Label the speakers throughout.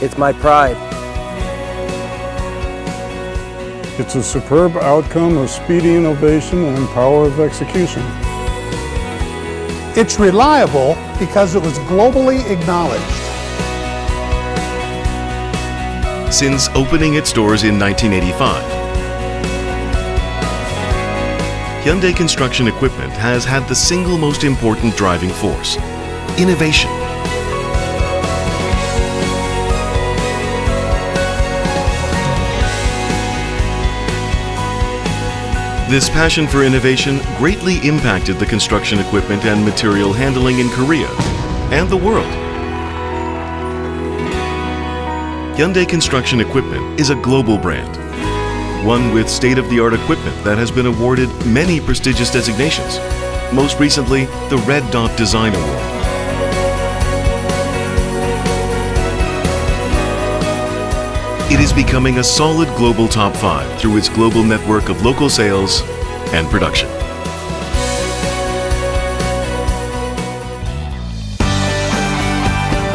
Speaker 1: It's my pride.
Speaker 2: It's a superb outcome of speedy innovation and power of execution.
Speaker 3: It's reliable because it was globally acknowledged.
Speaker 4: Since opening its doors in 1985, Hyundai Construction Equipment has had the single most important driving force: innovation. This passion for innovation greatly impacted the construction equipment and material handling in Korea and the world. Hyundai Construction Equipment is a global brand, one with state-of-the-art equipment that has been awarded many prestigious designations, most recently the Red Dot Design Award. It is becoming a solid global top 5 through its global network of local sales and production.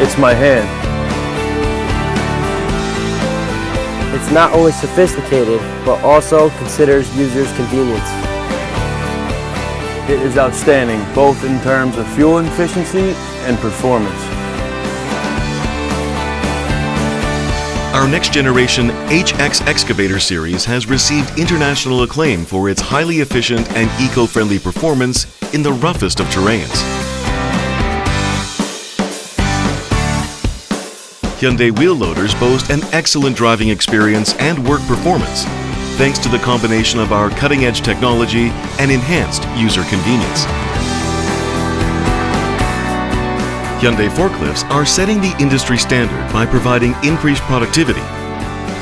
Speaker 1: It's my hand. It's not only sophisticated, but also considers users' convenience.
Speaker 5: It is outstanding, both in terms of fuel efficiency and performance.
Speaker 4: Our next generation HX Excavator series has received international acclaim for its highly efficient and eco-friendly performance in the roughest of terrains. Hyundai wheel loaders boast an excellent driving experience and work performance, thanks to the combination of our cutting-edge technology and enhanced user convenience. Hyundai forklifts are setting the industry standard by providing increased productivity,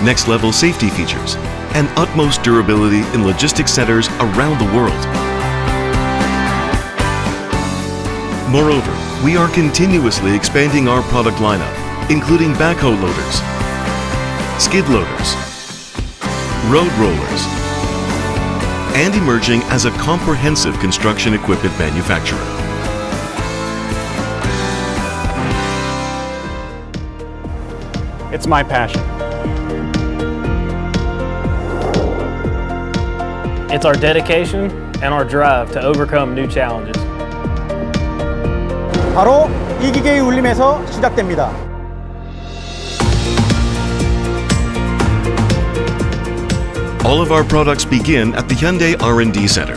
Speaker 4: next-level safety features, and utmost durability in logistics centers around the world. Moreover, we are continuously expanding our product lineup, including backhoe loaders, skid loaders, road rollers, and emerging as a comprehensive construction equipment manufacturer.
Speaker 6: It's my passion. It's our dedication and our drive to overcome new challenges.
Speaker 7: 바로 이 기계의 울림에서 시작됩니다.
Speaker 4: All of our products begin at the Hyundai R&D Center.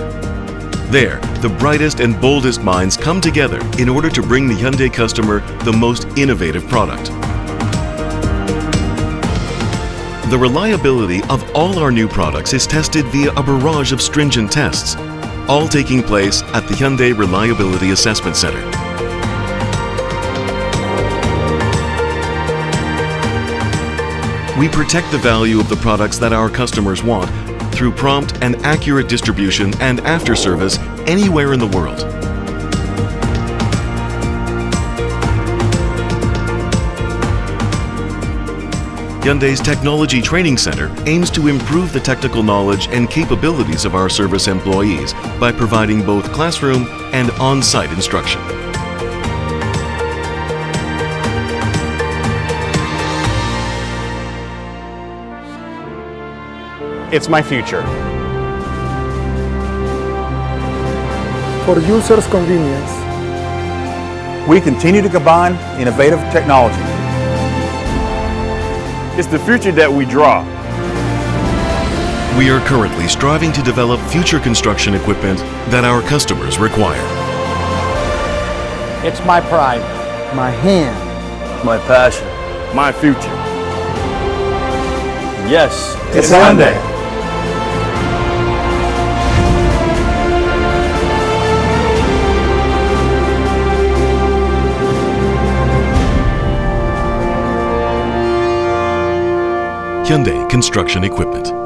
Speaker 4: There, the brightest and boldest minds come together in order to bring the Hyundai customer the most innovative product. The reliability of all our new products is tested via a barrage of stringent tests, all taking place at the Hyundai Reliability Assessment Center. We protect the value of the products that our customers want through prompt and accurate distribution and after-service anywhere in the world. Hyundai's Technology Training Center aims to improve the technical knowledge and capabilities of our service employees by providing both classroom and on-site instruction.
Speaker 6: It's my future.
Speaker 7: For users' convenience.
Speaker 8: We continue to combine innovative technology.
Speaker 5: It's the future that we draw.
Speaker 4: We are currently striving to develop future construction equipment that our customers require.
Speaker 7: It's my pride. My hand.
Speaker 5: My passion. My future. Yes,
Speaker 8: It's Hyundai.
Speaker 4: Hyundai Construction Equipment.